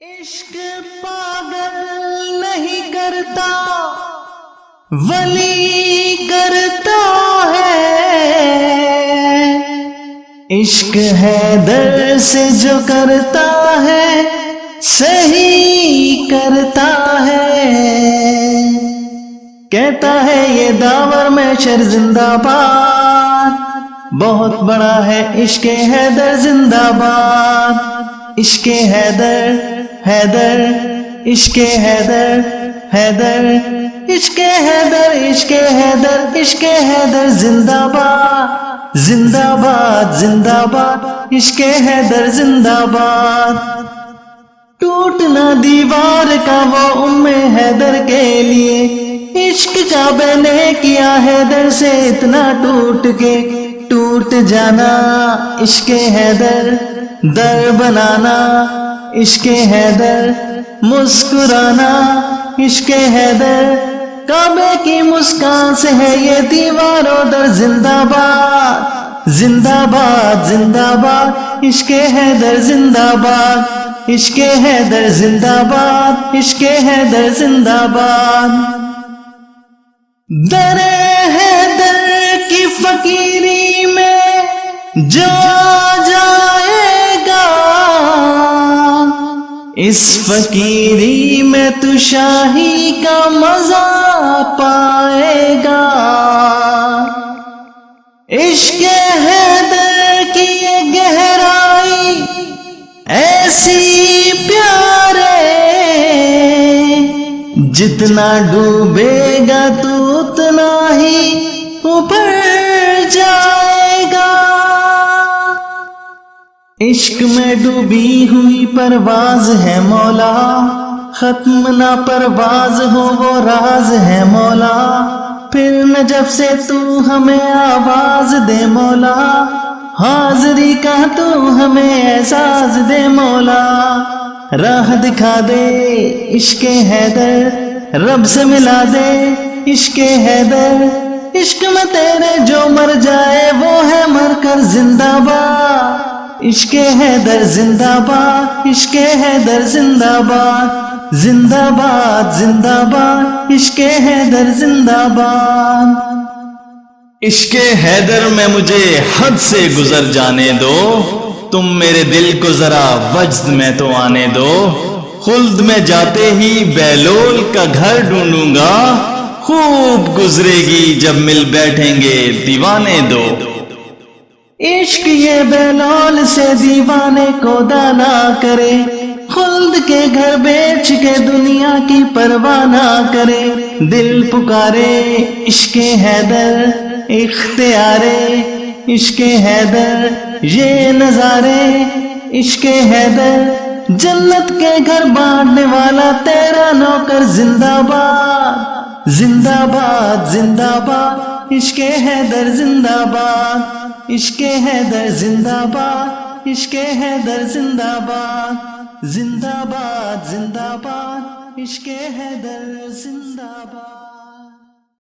عشق پاگل نہیں کرتا ولی کرتا ہے، عشق حیدر سے جو کرتا ہے صحیح کرتا ہے۔ کہتا ہے یہ داور میں شر زندہ باد، بہت بڑا ہے عشق حیدر زندہ باد۔ عشق حیدر حیدر عشق حیدر حیدر عشق حیدر عشق حیدر عشق حیدر زندہ باد زندہ باد زندہ باد عشق حیدر زندہ باد۔ ٹوٹنا دیوار کا وہ ام حیدر کے لیے، عشق کعبہ نے کیا حیدر سے اتنا ٹوٹ کے، ٹوٹ جانا عشق حیدر در بنانا عشق حیدر، مسکرانا عشق حیدر، کعبے کی مسکان سے ہے یہ دیواروں در زندہ باد زندہ باد زندہ باد عشق حیدر زندہ باد عشق حیدر زندہ باد عشق حیدر زندہ باد۔ در حیدر کی فقیری میں جو جائے گا، اس فقیری میں تو شاہی کا مزہ پائے گا۔ عشق حیدر کی یہ گہرائی ایسی پیارے، جتنا ڈوبے گا تو اتنا ہی اوپر جائے گا۔ عشق میں ڈوبی ہوئی پرواز ہے مولا، ختم نہ پرواز ہو وہ راز ہے مولا، پھر نجف سے تو ہمیں آواز دے مولا، حاضری کا تو ہمیں احساس دے مولا، راہ دکھا دے عشق حیدر، رب سے ملا دے عشق حیدر، عشق میں تیرے جو مر جائے وہ ہے مر کر زندہ باد، عشق حیدر زندہ باد عشق حیدر زندہ باد زندہ باد زندہ باد عشق حیدر زندہ باد۔ عشق حیدر میں مجھے حد سے گزر جانے دو، تم میرے دل کو ذرا وجد میں تو آنے دو، خلد میں جاتے ہی بیلول کا گھر ڈھونڈوں گا، خوب گزرے گی جب مل بیٹھیں گے دیوانے دو۔ عشق یہ بیلول سے دیوانے کو دانا کرے، خلد کے گھر بیچ کے دنیا کی پرواہ نہ کرے، دل پکارے عشق حیدر اختیارے عشق حیدر، یہ نظارے عشق حیدر، جنت کے گھر بانٹنے والا تیرا نوکر زندہ باد زندہ باد زندہ باد عشق حیدر زندہ باد عشق حیدر زندہ باد عشق حیدر زندہ باد زندہ باد زندہ باد عشق حیدر زندہ باد۔